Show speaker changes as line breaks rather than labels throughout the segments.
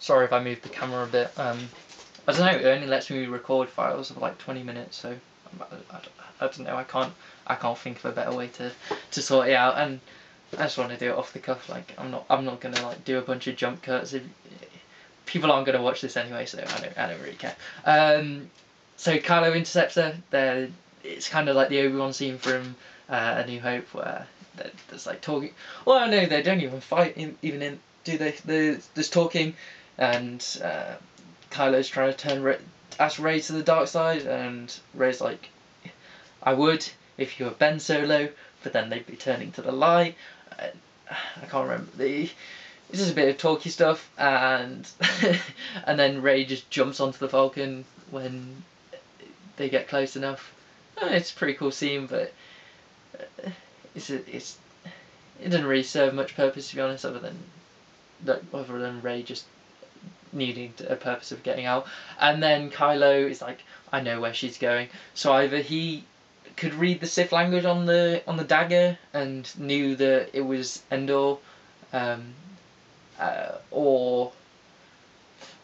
Sorry if I moved the camera a bit. I don't know. It only lets me record files of like 20 minutes, so I don't know. I can't think of a better way to sort it out, and I just want to do it off the cuff. Like I'm not gonna like do a bunch of jump cuts. If people aren't gonna watch this anyway, so I don't really care. So Kylo intercepts her. It's kind of like the Obi-Wan scene from A New Hope, where there's like talking. Well, no, they don't even fight do they? There's talking, and Kylo's trying to ask Rey to the dark side, and Rey's like, I would if you were Ben Solo, but then they'd be turning to the light. I can't remember it's just a bit of talky stuff, and and then Rey just jumps onto the Falcon when they get close enough. It's a pretty cool scene, but it doesn't really serve much purpose, to be honest, other than Rey just needing a purpose of getting out. And then Kylo is like, I know where she's going. So either he could read the Sith language on the dagger and knew that it was Endor, or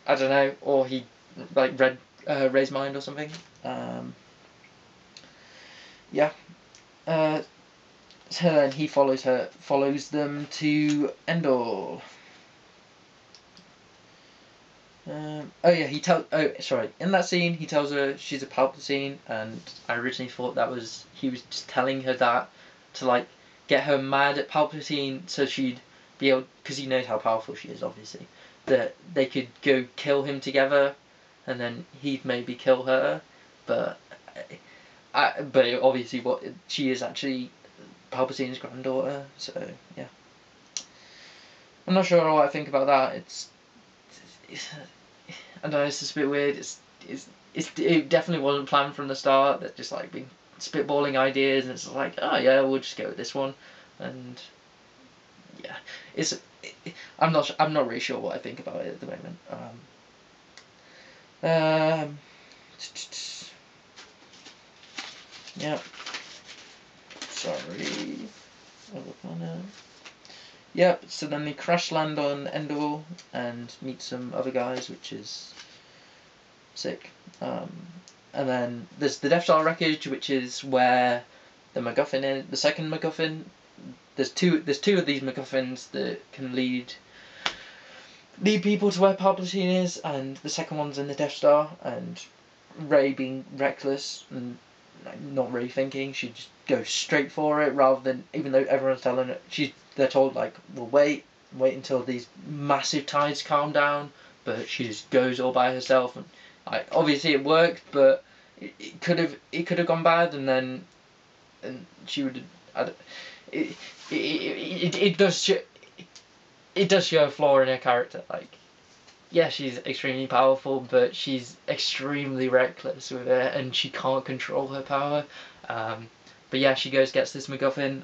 I don't know, or he like read Rey's mind or something. Yeah. So then he follows them to Endor. Oh yeah, in that scene he tells her she's a Palpatine, and I originally thought he was just telling her that to like get her mad at Palpatine, so she'd be able, because he knows how powerful she is, obviously, that they could go kill him together, and then he'd maybe kill her, but obviously she is actually Palpatine's granddaughter, so yeah. I'm not sure what I think about that. It's I don't know, it's just a bit weird. It definitely wasn't planned from the start. They're just like been spitballing ideas, and it's like, oh yeah, we'll just go with this one, and yeah, I'm not really sure what I think about it at the moment. Yeah. Sorry. Yep, so then they crash land on Endor and meet some other guys, which is sick. And then there's the Death Star wreckage, which is where the MacGuffin is. The second MacGuffin. There's two of these MacGuffins that can lead people to where Palpatine is, and the second one's in the Death Star. And Rey, being reckless and not really thinking, she just goes straight for it, rather than, even though everyone's telling her, they're told like, well, wait until these massive tides calm down, but she just goes all by herself, and obviously it worked, but it could have gone bad, and she would. It does show a flaw in her character. Like, yeah, she's extremely powerful, but she's extremely reckless with it, and she can't control her power. But yeah, she gets this MacGuffin,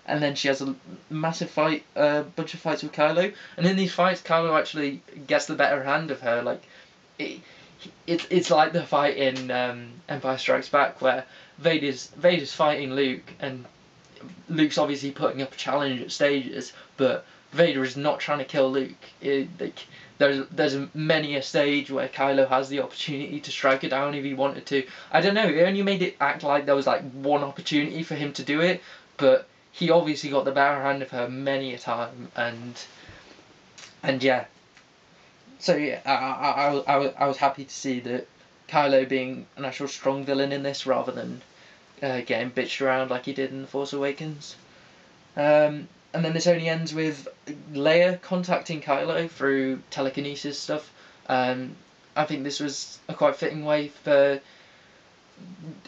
and then she has a massive fight, a bunch of fights with Kylo, and in these fights, Kylo actually gets the better hand of her. Like, it's like the fight in Empire Strikes Back, where Vader's fighting Luke, and Luke's obviously putting up a challenge at stages, but Vader is not trying to kill Luke. There's many a stage where Kylo has the opportunity to strike her down if he wanted to. I don't know, it only made it act like there was like one opportunity for him to do it, but he obviously got the better hand of her many a time, and yeah. So yeah, I was happy to see that Kylo being an actual strong villain in this, rather than getting bitched around like he did in The Force Awakens. And then this only ends with Leia contacting Kylo through telekinesis stuff. I think this was a quite fitting way for,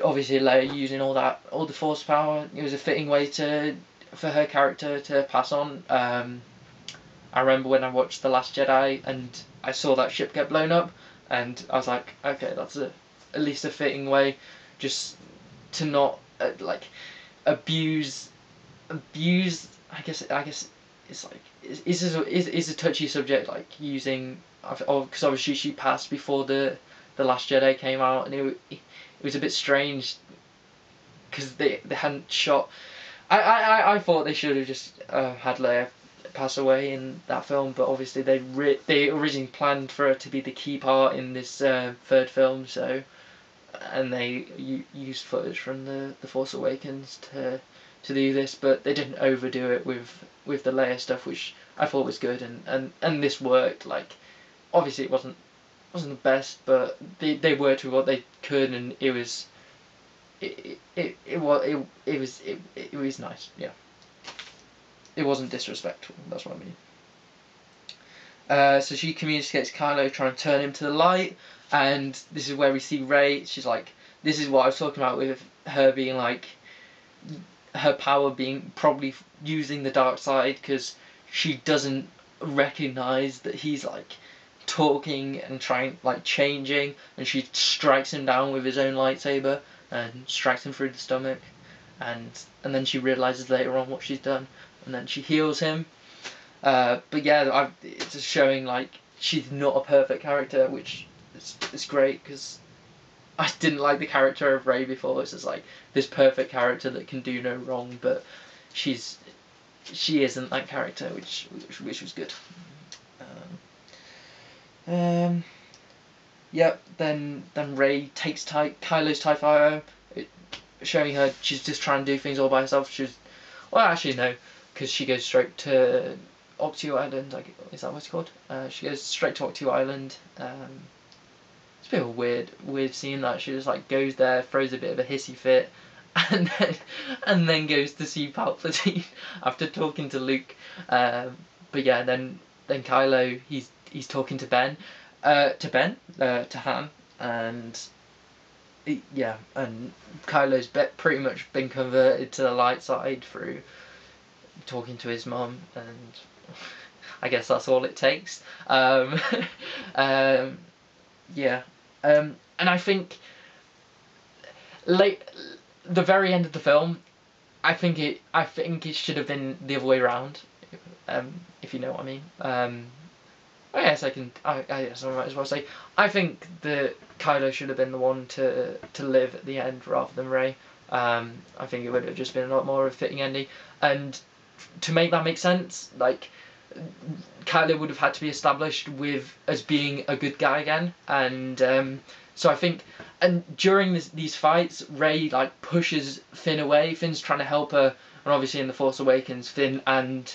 obviously, Leia using all the Force power. It was a fitting way for her character to pass on. I remember when I watched The Last Jedi and I saw that ship get blown up, and I was like, okay, that's at least a fitting way, just to not abuse. I guess it's like it's a touchy subject, like using, because obviously she passed before the Last Jedi came out, and it was a bit strange because they hadn't shot. I thought they should have just had Leia pass away in that film, but obviously they originally planned for her to be the key part in this third film, so, and they used footage from the Force Awakens to do this, but they didn't overdo it with the Leia stuff, which I thought was good, and this worked. Like, obviously it wasn't the best, but they worked with what they could, and it was nice. Yeah, it wasn't disrespectful. That's what I mean. So she communicates Kylo, trying to turn him to the light, and this is where we see Rey. She's like, this is what I was talking about with her being like, her power being probably using the dark side, because she doesn't recognize that he's like talking and trying, like, changing, and she strikes him down with his own lightsaber and strikes him through the stomach, and then she realizes later on what she's done, and then she heals him. But yeah, it's just showing like she's not a perfect character, which is great, because I didn't like the character of Rey before. It's just like this perfect character that can do no wrong, but she isn't that character, which was good. Yep. Then Rey takes Kylo's TIE fighter, showing her she's just trying to do things all by herself. Well, actually no, because she goes straight to Octu Island. Is that what it's called? She goes straight to Octu Island. It's a bit of a weird scene that she just like goes there, throws a bit of a hissy fit, and then goes to see Palpatine after talking to Luke. But yeah, then Kylo, he's talking to Ben, to Han, and yeah, and Kylo's pretty much been converted to the light side through talking to his mum, and I guess that's all it takes. Yeah. And I think the very end of the film, I think it should have been the other way around, if you know what I mean. I guess I guess I might as well say, I think that Kylo should have been the one to live at the end rather than Rey. I think it would have just been a lot more of a fitting ending, and to make that make sense, like, Kylo would have had to be established as being a good guy again, and so I think, and during these fights, Rey like pushes Finn away. Finn's trying to help her, and obviously in The Force Awakens, Finn and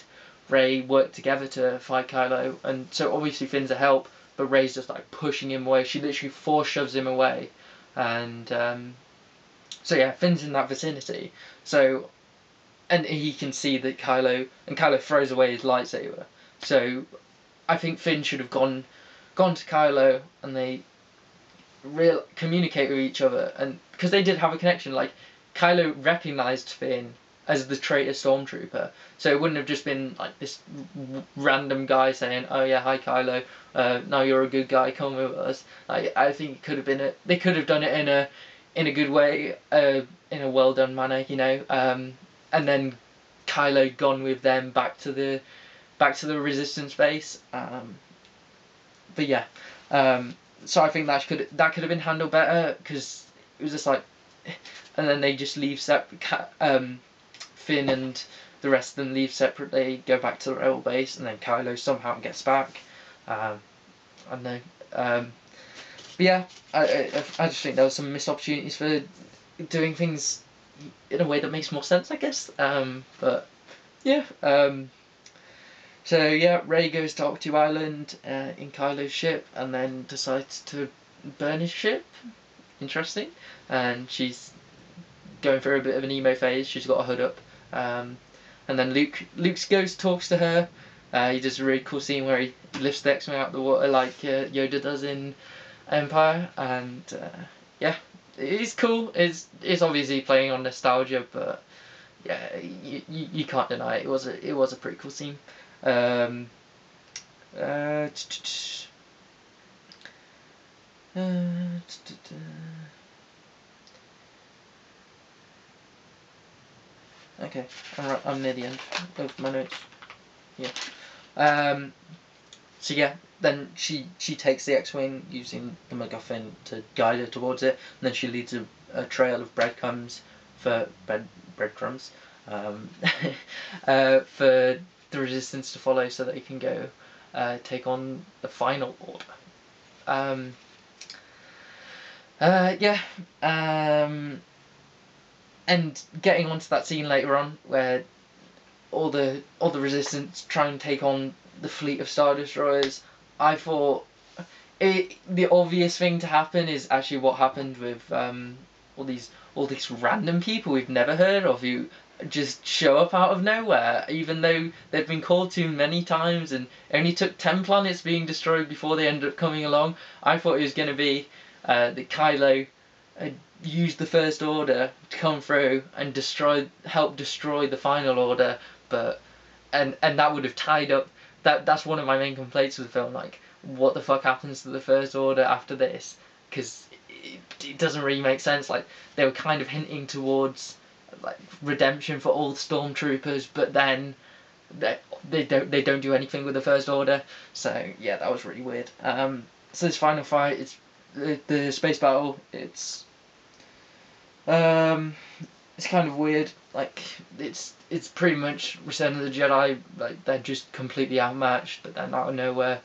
Rey work together to fight Kylo, and so obviously Finn's a help, but Rey's just like pushing him away. She literally force shoves him away, and so yeah, Finn's in that vicinity. So, and he can see that Kylo throws away his lightsaber. So I think Finn should have gone to Kylo, and they communicate with each other, and because they did have a connection. Like, Kylo recognized Finn as the traitor stormtrooper, so it wouldn't have just been like this random guy saying, "Oh yeah, hi Kylo, now you're a good guy, come with us." Like, I think it could have been they could have done it in a good way, in a well done manner, you know, and then Kylo gone with them back to the Resistance base. But yeah, so I think that could have been handled better, because it was just like, and then they just leave separate. Finn and the rest of them leave separately, go back to the rebel base, and then Kylo somehow gets back. I don't know. But yeah, I just think there was some missed opportunities for doing things in a way that makes more sense, I guess. But yeah. So yeah, Rey goes to Octu Island in Kylo's ship, and then decides to burn his ship. Interesting. And she's going through a bit of an emo phase. She's got a hood up. And then Luke goes, talks to her. He does a really cool scene where he lifts the X-Wing out of the water like Yoda does in Empire, and yeah, it's cool. It's obviously playing on nostalgia, but yeah, you can't deny it. It was a pretty cool scene. Okay, I'm near the end of my notes. Yeah. So yeah, then she takes the X-Wing using the MacGuffin to guide her towards it, and then she leads a trail of breadcrumbs for breadcrumbs for the Resistance to follow so that he can go take on the Final Order. Yeah. And getting onto that scene later on where all the Resistance try and take on the fleet of Star Destroyers, I thought the obvious thing to happen is actually what happened with all these random people we've never heard of who just show up out of nowhere, even though they've been called to many times, and it only took 10 planets being destroyed before they ended up coming along. I thought it was going to be that Kylo used the First Order to come through and help destroy the Final Order, but and that would have tied up. That's one of my main complaints with the film. Like, what the fuck happens to the First Order after this? Because it doesn't really make sense. Like, they were kind of hinting towards like redemption for all stormtroopers, but then they don't do anything with the First Order. So yeah, that was really weird. So this final fight, it's the space battle. It's kind of weird. Like, it's pretty much Return of the Jedi. Like, they're just completely outmatched, but then out of nowhere,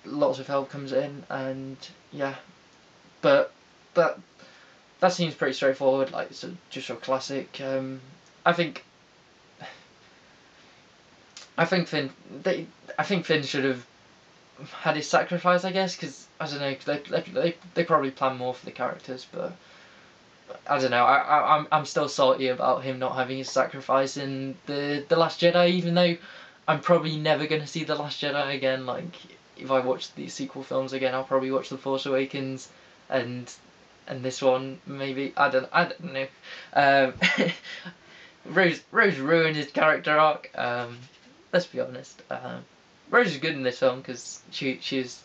lots of help comes in, and yeah. But that seems pretty straightforward. Like, it's just a classic. I think Finn should have had his sacrifice, I guess, because I don't know, they probably plan more for the characters, but I don't know. I'm still salty about him not having his sacrifice in the Last Jedi, even though I'm probably never gonna see the Last Jedi again. Like, if I watch these sequel films again, I'll probably watch The Force Awakens and this one maybe. I don't know. Rose ruined his character arc. Let's be honest. Rose is good in this film because she just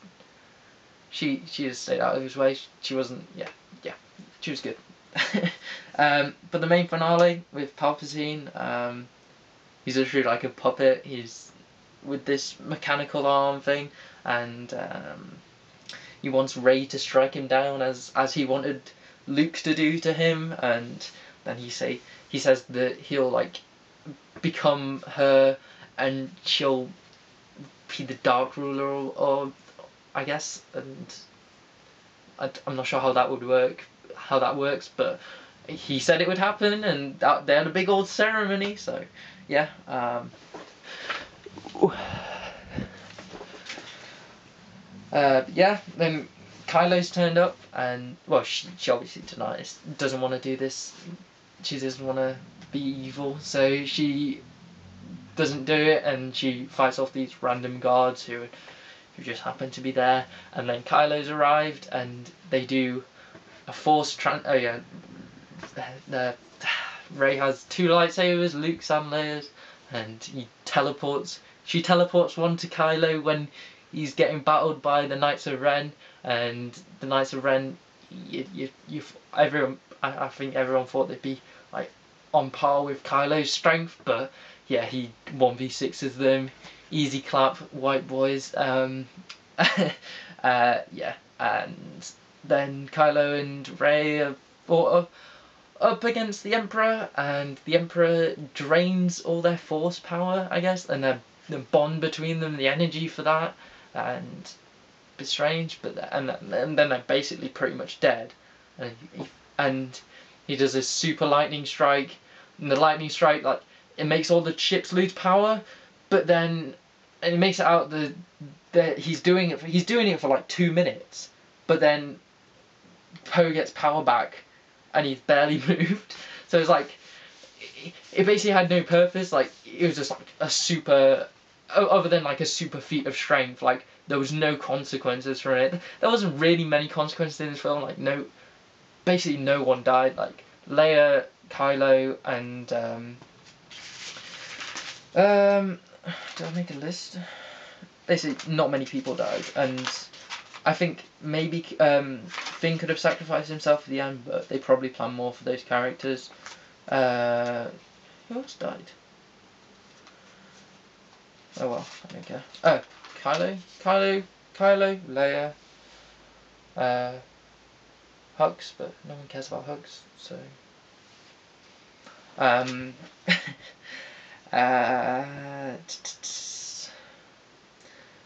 stayed out of his way. She wasn't. Yeah. She was good. But the main finale with Palpatine, he's literally like a puppet. He's with this mechanical arm thing, and he wants Rey to strike him down as he wanted Luke to do to him, and then he says that he'll like become her, and she'll be the Dark Ruler, or I guess, and I'm not sure how that works, but he said it would happen, and they had a big old ceremony. So yeah. Yeah. Then Kylo's turned up, and well, she obviously doesn't want to do this. She doesn't want to be evil, so she doesn't do it, and she fights off these random guards who just happen to be there. And then Kylo's arrived, and they do a force Rey has 2 lightsabers, Luke's and Leia's, and she teleports one to Kylo when he's getting battled by the Knights of Ren, and the Knights of Ren, I think everyone thought they'd be like on par with Kylo's strength, but yeah, he 1v6s them, easy clap, white boys. Yeah, and then Kylo and Rey are fought up against the Emperor, and the Emperor drains all their force power, I guess, and the bond between them, the energy for that, and it's strange, but and then they're basically pretty much dead, and he does this super lightning strike, and the lightning strike, like, it makes all the ships lose power, but then and it makes it out that he's doing it for like 2 minutes, but then Poe gets power back, and he's barely moved. So it's like it basically had no purpose. Like, it was just like a super, other than like a super feat of strength. Like, there was no consequences from it. There wasn't really many consequences in this film. Like, basically no one died. Like, Leia, Kylo, and did I make a list? Basically, not many people died, and I think maybe Finn could have sacrificed himself at the end, but they probably planned more for those characters. Who else died? Oh well, I don't care. Oh, Kylo, Leia, Hux, but no one cares about Hux, so.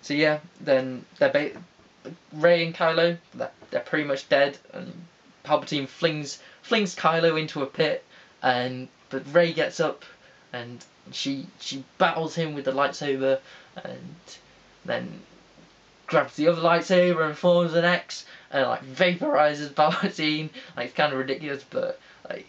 So yeah, then Rey and Kylo, they're pretty much dead, and Palpatine flings Kylo into a pit, but Rey gets up, and she battles him with the lightsaber, and then grabs the other lightsaber and forms an X, and like vaporizes Palpatine. Like, it's kind of ridiculous, but like,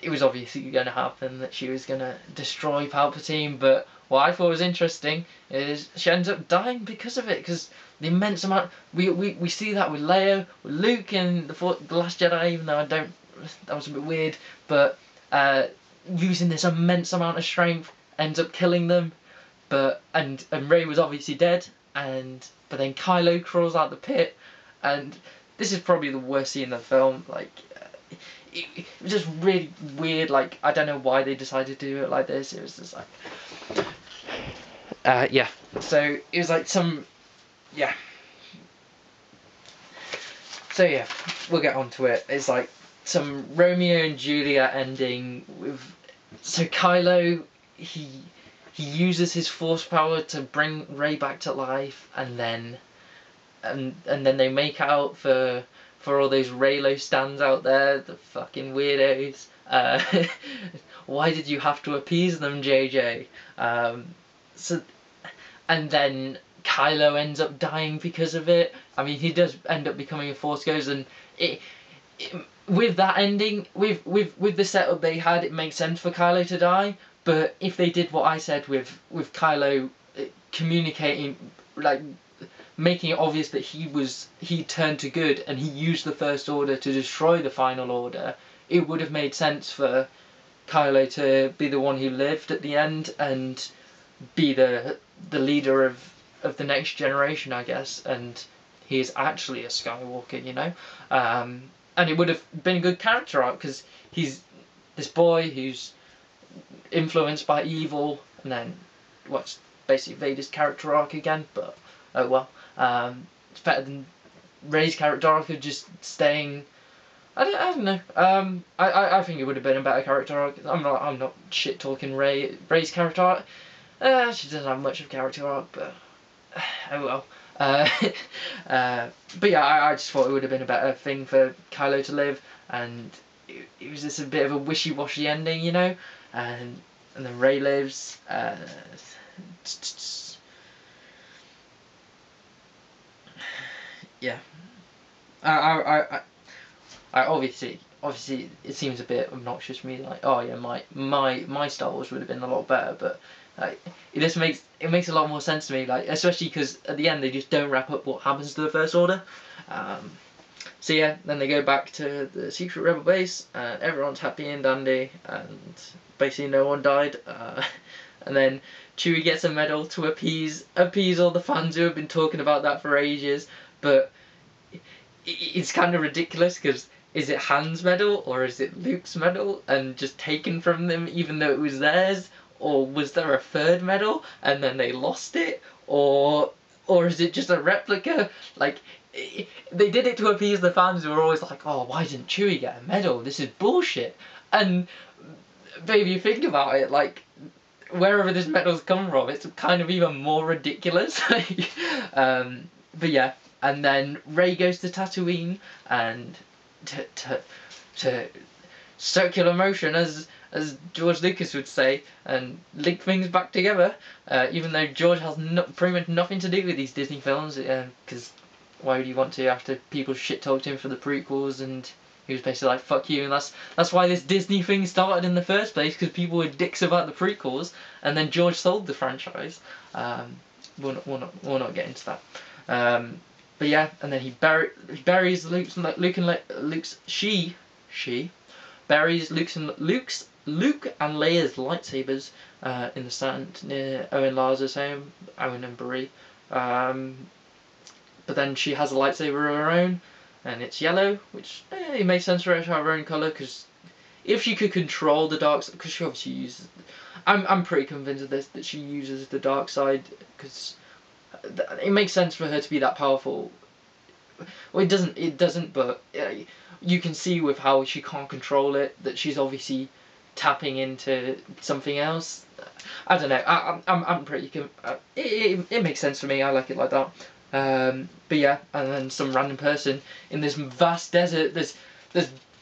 it was obviously going to happen that she was going to destroy Palpatine. But what I thought was interesting is she ends up dying because of it, because the immense amount we see that with Leia, with Luke in the Last Jedi, even though that was a bit weird, but using this immense amount of strength ends up killing them. But and Rey was obviously dead, but then Kylo crawls out the pit, and this is probably the worst scene in the film. Like, it was just really weird. Like, I don't know why they decided to do it like this. It was just like, yeah. So it was like yeah. So yeah, we'll get onto it. It's like some Romeo and Juliet ending with. So Kylo, he uses his force power to bring Rey back to life, and then they make out for all those Reylo stands out there, the fucking weirdos. Why did you have to appease them, JJ? So, and then Kylo ends up dying because of it. I mean, he does end up becoming a Force Ghost, and with that ending, with the setup they had, it makes sense for Kylo to die. But if they did what I said with Kylo communicating, like, making it obvious that he turned to good and he used the First Order to destroy the Final Order, it would have made sense for Kylo to be the one who lived at the end and be the leader of the next generation, I guess. And he is actually a Skywalker, you know. And it would have been a good character arc, because he's this boy who's influenced by evil, and then what's basically Vader's character arc again. But oh well. It's better than Rey's character arc of just staying. I don't know. I think it would have been a better character arc. I'm not shit talking Rey's character arc. She doesn't have much of a character arc, but oh well. But yeah, I just thought it would have been a better thing for Kylo to live, and it was just a bit of a wishy-washy ending, you know. And then Rey lives. Yeah, I obviously it seems a bit obnoxious to me, like, oh yeah, my Star Wars would have been a lot better, but like, it makes a lot more sense to me, like, especially because at the end they just don't wrap up what happens to the First Order. So yeah, then they go back to the secret rebel base, and everyone's happy and dandy, and basically no one died. And then Chewie gets a medal to appease all the fans who have been talking about that for ages. But it's kind of ridiculous, because is it Han's medal or is it Luke's medal, and just taken from them even though it was theirs? Or was there a third medal and then they lost it? Or is it just a replica? Like, they did it to appease the fans who were always like, oh, why didn't Chewie get a medal? This is bullshit. And maybe think about it, like, wherever this medal's come from, it's kind of even more ridiculous. But yeah, and then Rey goes to Tatooine, and to circular motion, as George Lucas would say, and link things back together. Even though George has pretty much nothing to do with these Disney films, because why would he want to after people shit talked him for the prequels, and he was basically like, fuck you. And that's why this Disney thing started in the first place, because people were dicks about the prequels, and then George sold the franchise. We'll not get into that. But yeah, and then he buries Luke and Luke's she buries Luke and Leia's lightsabers in the sand near Owen Lars's home, Owen and Brie. But then she has a lightsaber of her own, and it's yellow, which it makes sense for her to have her own colour, because if she could control the dark side, because she obviously uses, I'm pretty convinced of this, that she uses the dark side, because it makes sense for her to be that powerful. Well, it doesn't, but you can see with how she can't control it, that she's obviously tapping into something else. I don't know. I'm pretty. It makes sense for me. I like it like that. But yeah, and then some random person in this vast desert. There's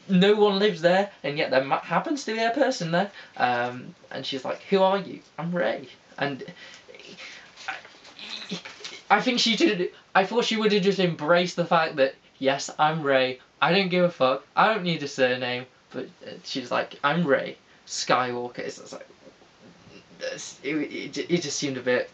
no one lives there, and yet there happens to be a person there. And she's like, "Who are you?" "I'm Ray." And I think she did. I thought she would have just embraced the fact that, yes, I'm Ray. I don't give a fuck. I don't need a surname. But she's like, "I'm Ray Skywalker." It's like, it just seemed a bit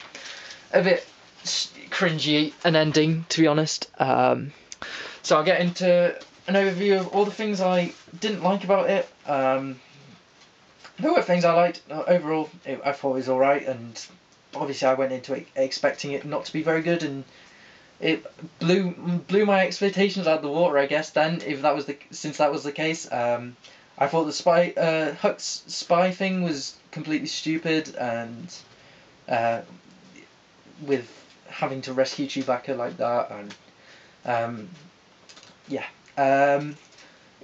cringy an ending, to be honest. So I'll get into an overview of all the things I didn't like about it. There were things I liked. Overall, I thought it was alright, and obviously I went into it expecting it not to be very good, and it blew my expectations out of the water, I guess. Then, since that was the case, I thought the Huck's spy thing was completely stupid, and with having to rescue Chewbacca like that, and yeah,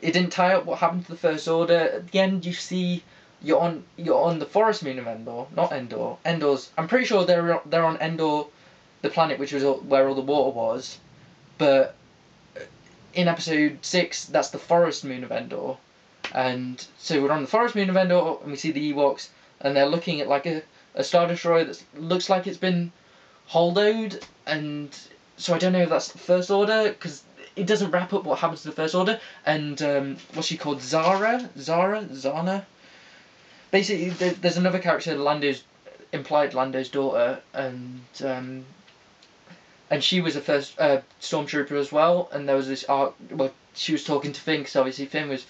it didn't tie up what happened to the First Order. At the end, you see you're on the forest moon of Endor, not Endor. Endor's. I'm pretty sure they're on Endor, the planet which was where all the water was, but in episode 6, that's the forest moon of Endor, and so we're on the forest moon of Endor, and we see the Ewoks, and they're looking at like a Star Destroyer that looks like it's been hollowed, and so I don't know if that's the First Order, because it doesn't wrap up what happens to the First Order, and what's she called, Zana? Basically, there's another character, implied Lando's daughter, and she was a first stormtrooper as well, and there was this arc. Well, she was talking to Finn, because obviously Finn was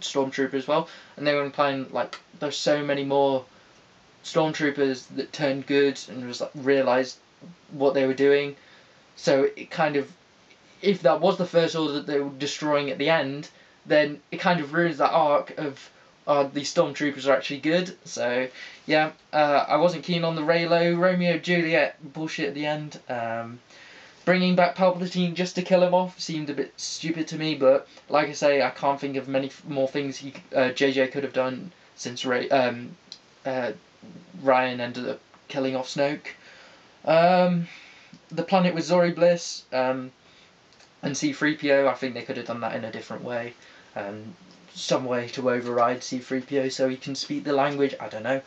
stormtrooper as well, and they were implying like there's so many more stormtroopers that turned good and was like realized what they were doing. So it kind of, if that was the First Order that they were destroying at the end, then it kind of ruins that arc of these stormtroopers are actually good. So yeah, I wasn't keen on the Romeo Juliet bullshit at the end. Bringing back Palpatine just to kill him off seemed a bit stupid to me, but like I say, I can't think of many more things JJ could have done since Ryan ended up killing off Snoke. The planet with Zori Bliss and C-3PO, I think they could have done that in a different way. Some way to override C-3PO so he can speak the language, I don't know.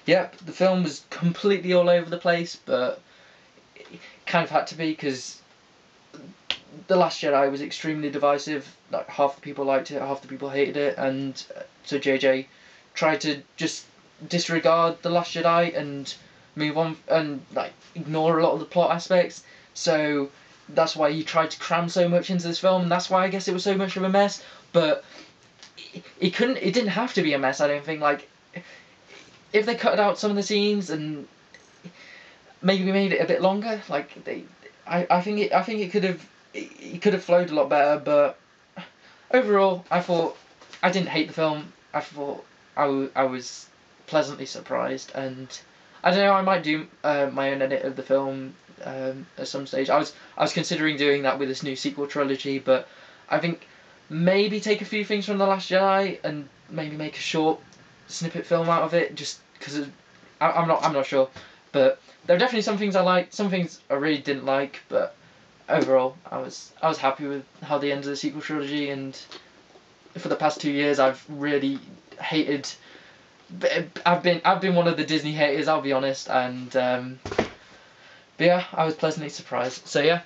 Yep, the film was completely all over the place, but it kind of had to be, because The Last Jedi was extremely divisive. Like, half the people liked it, half the people hated it, and so JJ tried to just disregard The Last Jedi and move on and like ignore a lot of the plot aspects. So that's why he tried to cram so much into this film, and that's why I guess it was so much of a mess. But it didn't have to be a mess, I don't think. Like, if they cut out some of the scenes and maybe made it a bit longer, like I think it could have flowed a lot better. But overall, I thought I didn't hate the film. I thought I was pleasantly surprised, and I don't know, I might do my own edit of the film at some stage. I was considering doing that with this new sequel trilogy, but I think maybe take a few things from The Last Jedi and maybe make a short snippet film out of it, just because I'm not sure. But there are definitely some things I liked, some things I really didn't like, but overall I was happy with how they ended the sequel trilogy. And for the past 2 years I've really hated. I've been one of the Disney haters, I'll be honest, and but yeah, I was pleasantly surprised. So yeah,